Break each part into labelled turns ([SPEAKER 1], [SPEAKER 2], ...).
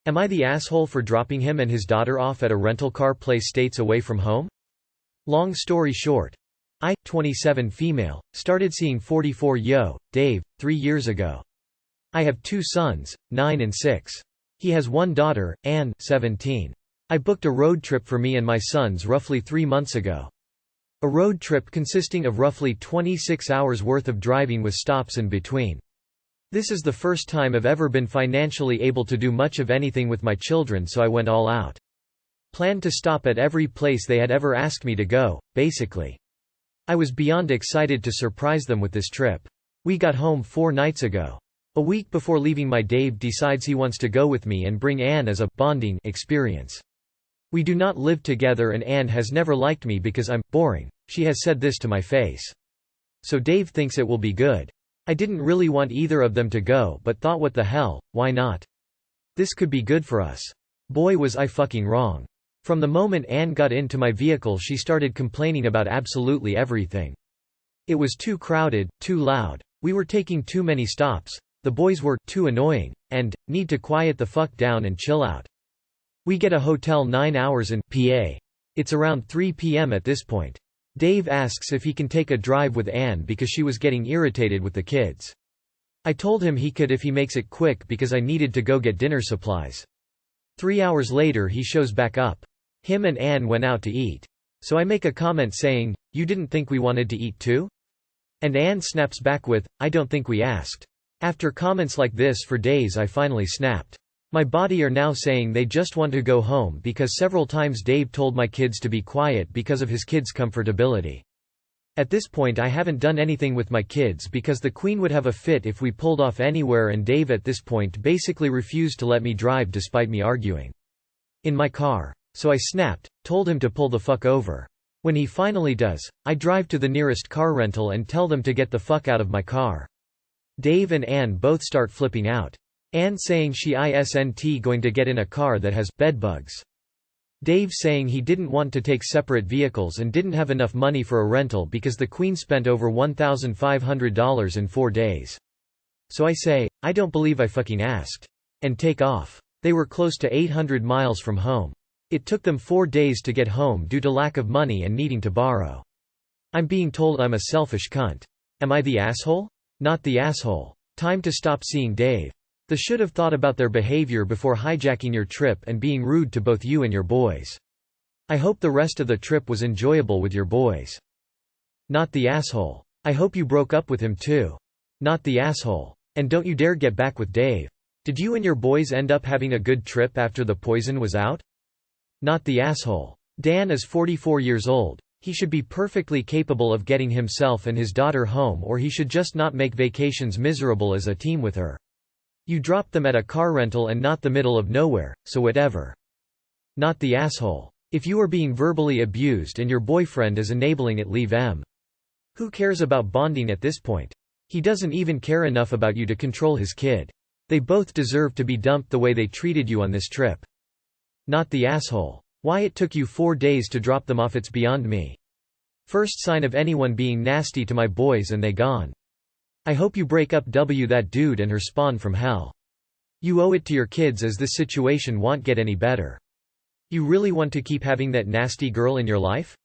[SPEAKER 1] Am I the asshole for dropping him and his daughter off at a rental car place states away from home? Long story short. I, 27 female, started seeing 44 Dave, 3 years ago. I have 2 sons, 9 and 6. He has 1 daughter, Anne, 17. I booked a road trip for me and my sons roughly 3 months ago. A road trip consisting of roughly 26 hours worth of driving with stops in between. This is the first time I've ever been financially able to do much of anything with my children, so I went all out. Planned to stop at every place they had ever asked me to go, basically. I was beyond excited to surprise them with this trip. We got home 4 nights ago. A week before leaving, my Dave decides he wants to go with me and bring Anne as a bonding experience. We do not live together and Anne has never liked me because I'm boring. She has said this to my face. So Dave thinks it will be good. I didn't really want either of them to go but thought, what the hell, why not? This could be good for us. Boy, was I fucking wrong. From the moment Anne got into my vehicle she started complaining about absolutely everything. It was too crowded, too loud, we were taking too many stops, the boys were too annoying, and need to quiet the fuck down and chill out. We get a hotel 9 hours in PA. It's around 3 p.m. at this point. Dave asks if he can take a drive with Anne because she was getting irritated with the kids. I told him he could if he makes it quick because I needed to go get dinner supplies. 3 hours later he shows back up. Him and Anne went out to eat. So I make a comment saying, "You didn't think we wanted to eat too?" And Anne snaps back with, "I don't think we asked." After comments like this for days I finally snapped. My body are now saying they just want to go home because several times Dave told my kids to be quiet because of his kids' comfortability. At this point I haven't done anything with my kids because the Queen would have a fit if we pulled off anywhere, and Dave at this point basically refused to let me drive despite me arguing in my car. So I snapped, told him to pull the fuck over. When he finally does, I drive to the nearest car rental and tell them to get the fuck out of my car. Dave and Anne both start flipping out. Anne saying she isn't going to get in a car that has bedbugs. Dave saying he didn't want to take separate vehicles and didn't have enough money for a rental because the Queen spent over $1,500 in 4 days. So I say, I don't believe I fucking asked. And take off. They were close to 800 miles from home. It took them 4 days to get home due to lack of money and needing to borrow. I'm being told I'm a selfish cunt. Am I the asshole? Not the asshole. Time to stop seeing Dave. They should have thought about their behavior before hijacking your trip and being rude to both you and your boys. I hope the rest of the trip was enjoyable with your boys. Not the asshole. I hope you broke up with him too. Not the asshole. And don't you dare get back with Dave. Did you and your boys end up having a good trip after the poison was out? Not the asshole. Dan is 44 years old. He should be perfectly capable of getting himself and his daughter home, or he should just not make vacations miserable as a team with her. You dropped them at a car rental and not the middle of nowhere, so whatever. Not the asshole. If you are being verbally abused and your boyfriend is enabling it, leave him. Who cares about bonding at this point? He doesn't even care enough about you to control his kid. They both deserve to be dumped the way they treated you on this trip. Not the asshole. Why it took you 4 days to drop them off, it's beyond me. First sign of anyone being nasty to my boys and they gone. I hope you break up that dude and her spawn from hell. You owe it to your kids, as this situation won't get any better. You really want to keep having that nasty girl in your life?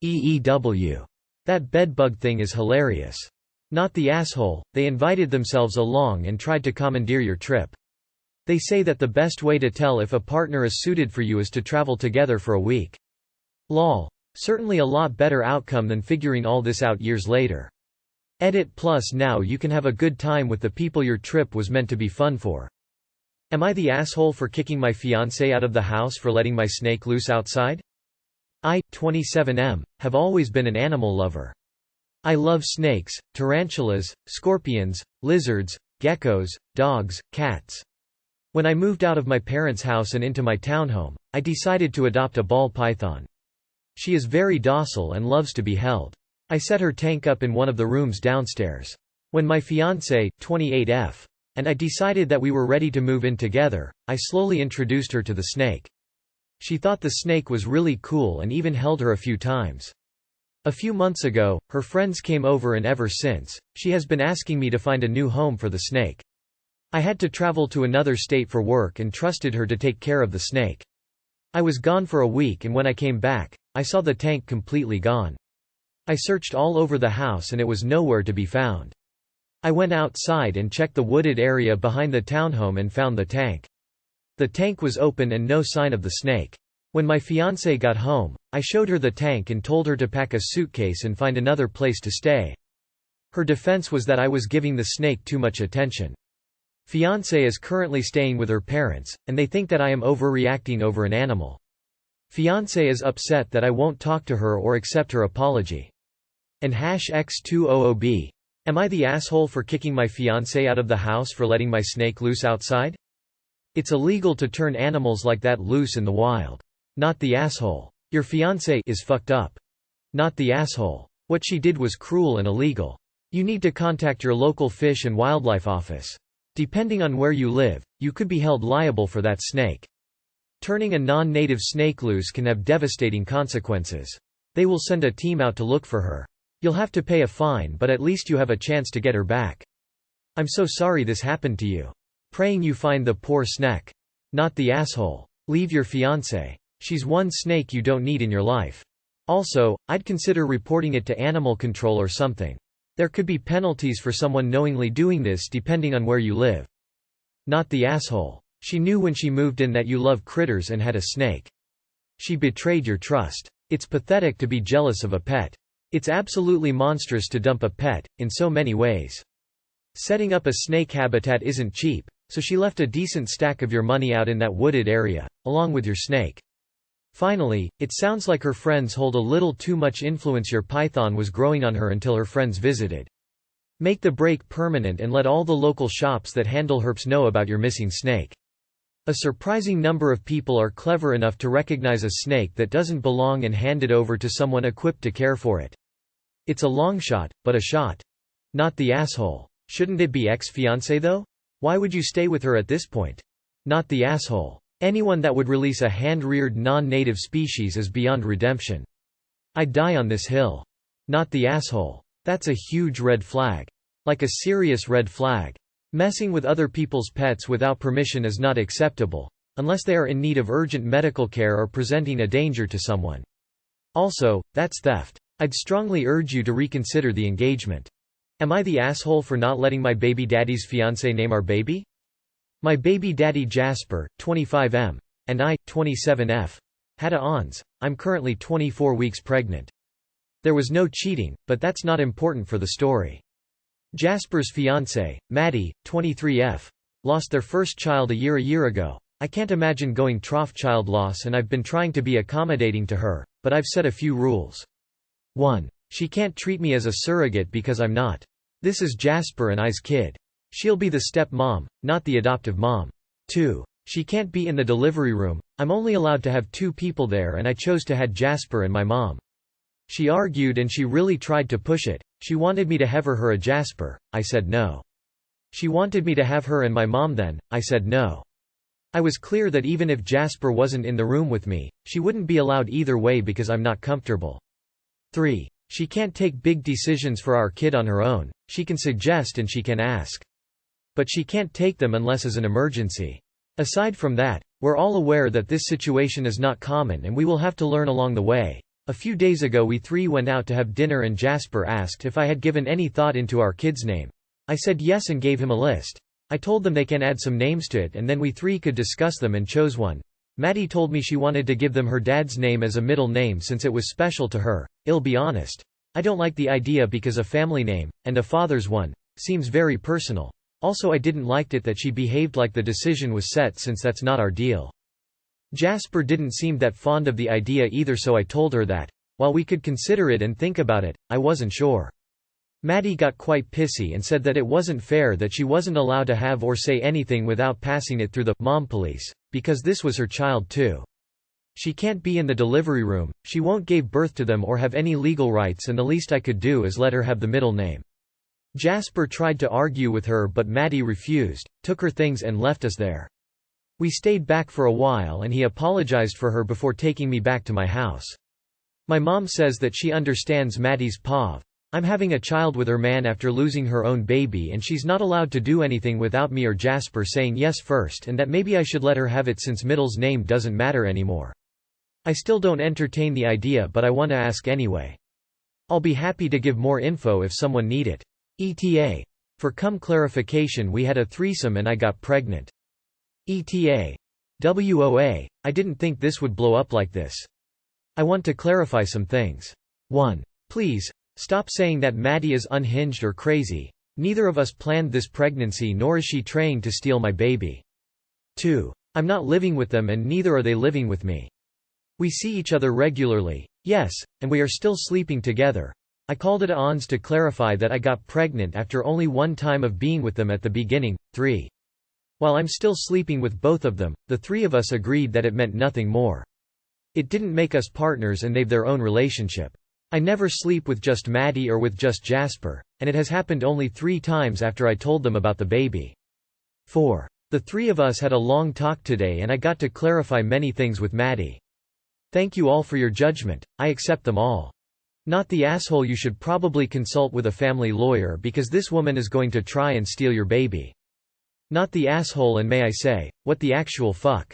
[SPEAKER 1] EEW. That bedbug thing is hilarious. Not the asshole. They invited themselves along and tried to commandeer your trip. They say that the best way to tell if a partner is suited for you is to travel together for a week. Lol. Certainly a lot better outcome than figuring all this out years later. Edit plus now you can have a good time with the people your trip was meant to be fun for. Am I the asshole for kicking my fiance out of the house for letting my snake loose outside? I, 27M, have always been an animal lover. I love snakes, tarantulas, scorpions, lizards, geckos, dogs, cats. When I moved out of my parents' house and into my townhome, I decided to adopt a ball python. She is very docile and loves to be held. I set her tank up in one of the rooms downstairs. When my fiancé, 28F, and I decided that we were ready to move in together, I slowly introduced her to the snake. She thought the snake was really cool and even held her a few times. A few months ago, her friends came over and ever since, she has been asking me to find a new home for the snake. I had to travel to another state for work and trusted her to take care of the snake. I was gone for a week and when I came back, I saw the tank completely gone. I searched all over the house and it was nowhere to be found. I went outside and checked the wooded area behind the townhome and found the tank. The tank was open and no sign of the snake. When my fiancée got home, I showed her the tank and told her to pack a suitcase and find another place to stay. Her defense was that I was giving the snake too much attention. Fiancée is currently staying with her parents, and they think that I am overreacting over an animal. Fiancée is upset that I won't talk to her or accept her apology. And #X200B. Am I the asshole for kicking my fiancé out of the house for letting my snake loose outside? It's illegal to turn animals like that loose in the wild. Not the asshole. Your fiancé is fucked up. Not the asshole. What she did was cruel and illegal. You need to contact your local fish and wildlife office. Depending on where you live, you could be held liable for that snake. Turning a non-native snake loose can have devastating consequences. They will send a team out to look for her. You'll have to pay a fine, but at least you have a chance to get her back. I'm so sorry this happened to you. Praying you find the poor snake. Not the asshole. Leave your fiancé. She's one snake you don't need in your life. Also, I'd consider reporting it to animal control or something. There could be penalties for someone knowingly doing this depending on where you live. Not the asshole. She knew when she moved in that you love critters and had a snake. She betrayed your trust. It's pathetic to be jealous of a pet. It's absolutely monstrous to dump a pet, in so many ways. Setting up a snake habitat isn't cheap, so she left a decent stack of your money out in that wooded area, along with your snake. Finally, it sounds like her friends hold a little too much influence. Your python was growing on her until her friends visited. Make the break permanent and let all the local shops that handle herps know about your missing snake. A surprising number of people are clever enough to recognize a snake that doesn't belong and hand it over to someone equipped to care for it. It's a long shot, but a shot. Not the asshole. Shouldn't it be ex-fiancé though? Why would you stay with her at this point? Not the asshole. Anyone that would release a hand-reared non-native species is beyond redemption. I'd die on this hill. Not the asshole. That's a huge red flag. Like a serious red flag. Messing with other people's pets without permission is not acceptable, unless they are in need of urgent medical care or presenting a danger to someone. Also, that's theft. I'd strongly urge you to reconsider the engagement. Am I the asshole for not letting my baby daddy's fiancé name our baby? My baby daddy Jasper, 25M, and I, 27F, had a ons. I'm currently 24 weeks pregnant. There was no cheating, but that's not important for the story. Jasper's fiancée, Maddie, 23F, lost their first child a year ago. I can't imagine going trough child loss and I've been trying to be accommodating to her, but I've set a few rules. 1. She can't treat me as a surrogate because I'm not. This is Jasper and I's kid. She'll be the step-mom, not the adoptive mom. 2. She can't be in the delivery room. I'm only allowed to have 2 people there and I chose to have Jasper and my mom. She argued and she really tried to push it. She wanted me to have her a Jasper. I said no. She wanted me to have her and my mom then. I said no. I was clear that even if Jasper wasn't in the room with me, she wouldn't be allowed either way because I'm not comfortable. 3. She can't take big decisions for our kid on her own. She can suggest and she can ask. But she can't take them unless as an emergency. Aside from that, we're all aware that this situation is not common and we will have to learn along the way. A few days ago we 3 went out to have dinner and Jasper asked if I had given any thought into our kid's name. I said yes and gave him a list. I told them they can add some names to it and then we 3 could discuss them and chose one. Maddie told me she wanted to give them her dad's name as a middle name since it was special to her. I'll be honest. I don't like the idea because a family name, and a father's one, seems very personal. Also I didn't like it that she behaved like the decision was set since that's not our deal. Jasper didn't seem that fond of the idea either so I told her that, while we could consider it and think about it, I wasn't sure. Maddie got quite pissy and said that it wasn't fair that she wasn't allowed to have or say anything without passing it through the mom police, because this was her child too. She can't be in the delivery room, she won't give birth to them or have any legal rights and the least I could do is let her have the middle name. Jasper tried to argue with her but Maddie refused, took her things and left us there. We stayed back for a while and he apologized for her before taking me back to my house. My mom says that she understands Maddie's POV. I'm having a child with her man after losing her own baby, and she's not allowed to do anything without me or Jasper saying yes first, and that maybe I should let her have it since Middle's name doesn't matter anymore. I still don't entertain the idea, but I want to ask anyway. I'll be happy to give more info if someone need it. ETA. For clarification, we had a threesome and I got pregnant. ETA. WOA. I didn't think this would blow up like this. I want to clarify some things. 1. Please, stop saying that Maddie is unhinged or crazy. Neither of us planned this pregnancy, nor is she trying to steal my baby. 2. I'm not living with them and neither are they living with me. We see each other regularly, yes, and we are still sleeping together. I called AITA ons to clarify that I got pregnant after only one time of being with them at the beginning. 3. While I'm still sleeping with both of them, the three of us agreed that it meant nothing more. It didn't make us partners and they've their own relationship. I never sleep with just Maddie or with just Jasper, and it has happened only 3 times after I told them about the baby. 4. The three of us had a long talk today and I got to clarify many things with Maddie. Thank you all for your judgment, I accept them all. Not the asshole. You should probably consult with a family lawyer because this woman is going to try and steal your baby. Not the asshole, and may I say, what the actual fuck?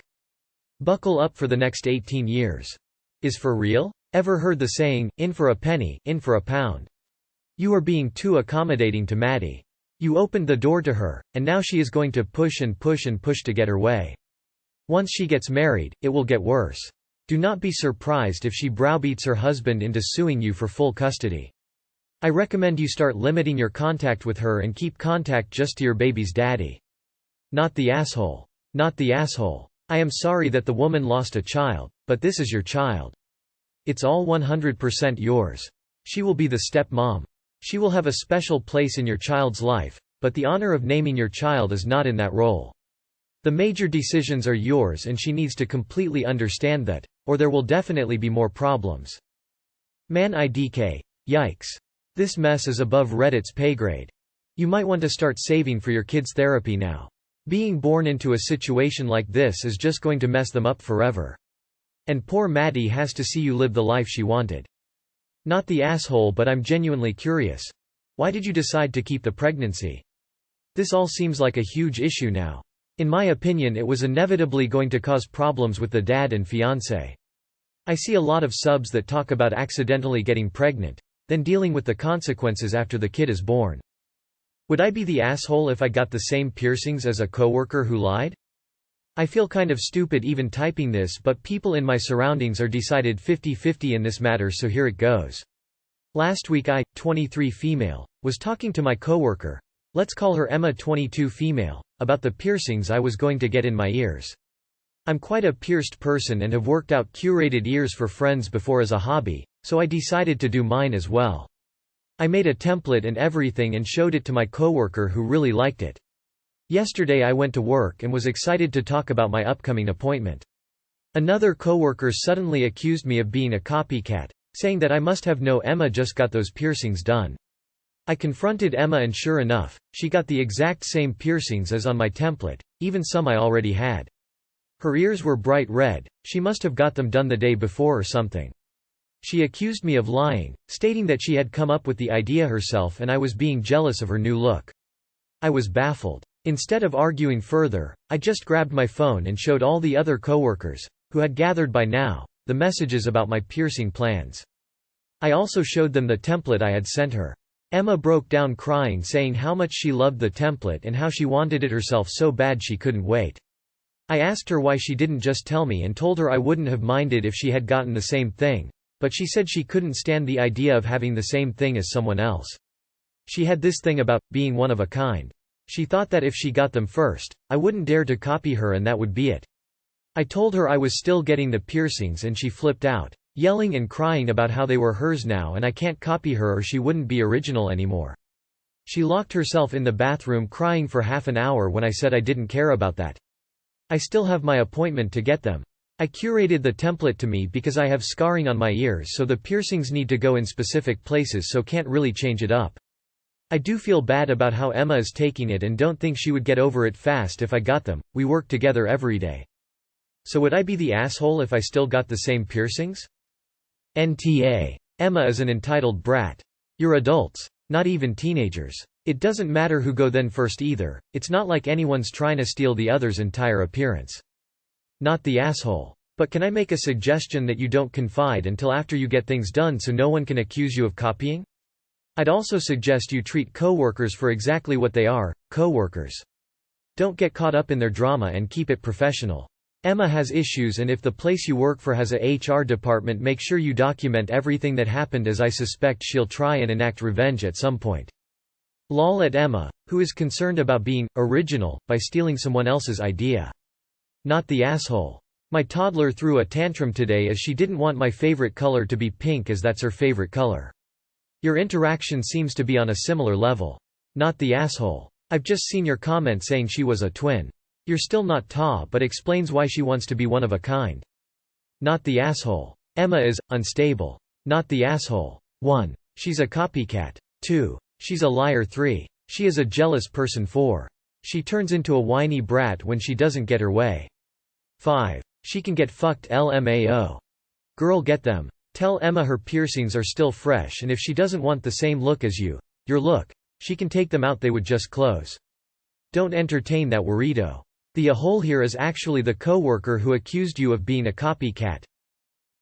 [SPEAKER 1] Buckle up for the next 18 years. Is for real? Ever heard the saying, in for a penny, in for a pound? You are being too accommodating to Maddie. You opened the door to her, and now she is going to push and push and push to get her way. Once she gets married, it will get worse. Do not be surprised if she browbeats her husband into suing you for full custody. I recommend you start limiting your contact with her and keep contact just to your baby's daddy. Not the asshole. Not the asshole. I am sorry that the woman lost a child, but this is your child. It's all 100% yours. She will be the stepmom. She will have a special place in your child's life, but the honor of naming your child is not in that role. The major decisions are yours and she needs to completely understand that, or there will definitely be more problems. Man IDK. Yikes. This mess is above Reddit's pay grade. You might want to start saving for your kids' therapy now. Being born into a situation like this is just going to mess them up forever. And poor Maddie has to see you live the life she wanted. Not the asshole, but I'm genuinely curious. Why did you decide to keep the pregnancy? This all seems like a huge issue now. In my opinion, it was inevitably going to cause problems with the dad and fiance. I see a lot of subs that talk about accidentally getting pregnant, then dealing with the consequences after the kid is born. Would I be the asshole if I got the same piercings as a coworker who lied? I feel kind of stupid even typing this, but people in my surroundings are decided 50-50 in this matter, so here it goes. Last week I, 23 female, was talking to my coworker, let's call her Emma 22 female, about the piercings I was going to get in my ears. I'm quite a pierced person and have worked out curated ears for friends before as a hobby, so I decided to do mine as well. I made a template and everything and showed it to my coworker who really liked it. Yesterday I went to work and was excited to talk about my upcoming appointment. Another coworker suddenly accused me of being a copycat, saying that I must have known Emma just got those piercings done. I confronted Emma and sure enough, she got the exact same piercings as on my template, even some I already had. Her ears were bright red, she must have got them done the day before or something. She accused me of lying, stating that she had come up with the idea herself and I was being jealous of her new look. I was baffled. Instead of arguing further, I just grabbed my phone and showed all the other coworkers, who had gathered by now, the messages about my piercing plans. I also showed them the template I had sent her. Emma broke down crying, saying how much she loved the template and how she wanted it herself so bad she couldn't wait. I asked her why she didn't just tell me and told her I wouldn't have minded if she had gotten the same thing, but she said she couldn't stand the idea of having the same thing as someone else. She had this thing about being one of a kind. She thought that if she got them first, I wouldn't dare to copy her and that would be it. I told her I was still getting the piercings and she flipped out, yelling and crying about how they were hers now and I can't copy her or she wouldn't be original anymore. She locked herself in the bathroom crying for half an hour when I said I didn't care about that. I still have my appointment to get them. I curated the template to me because I have scarring on my ears, so the piercings need to go in specific places, so can't really change it up. I do feel bad about how Emma is taking it and don't think she would get over it fast if I got them. We work together every day. So would I be the asshole if I still got the same piercings? NTA. Emma is an entitled brat. You're adults. Not even teenagers. It doesn't matter who go then first either, it's not like anyone's trying to steal the other's entire appearance. Not the asshole. But can I make a suggestion that you don't confide until after you get things done so no one can accuse you of copying? I'd also suggest you treat coworkers for exactly what they are, coworkers. Don't get caught up in their drama and keep it professional. Emma has issues, and if the place you work for has a HR department, make sure you document everything that happened, as I suspect she'll try and enact revenge at some point. Lol at Emma, who is concerned about being original by stealing someone else's idea. Not the asshole. My toddler threw a tantrum today as she didn't want my favorite color to be pink, as that's her favorite color. Your interaction seems to be on a similar level. Not the asshole. I've just seen your comment saying she was a twin. You're still not ta, but explains why she wants to be one of a kind. Not the asshole. Emma is unstable. Not the asshole. 1. She's a copycat. 2. She's a liar. 3. She is a jealous person. 4. She turns into a whiny brat when she doesn't get her way. 5. She can get fucked. LMAO. Girl, get them. Tell Emma her piercings are still fresh, and if she doesn't want the same look as you, your look, she can take them out, they would just close. Don't entertain that worrito. The a-hole here is actually the coworker who accused you of being a copycat.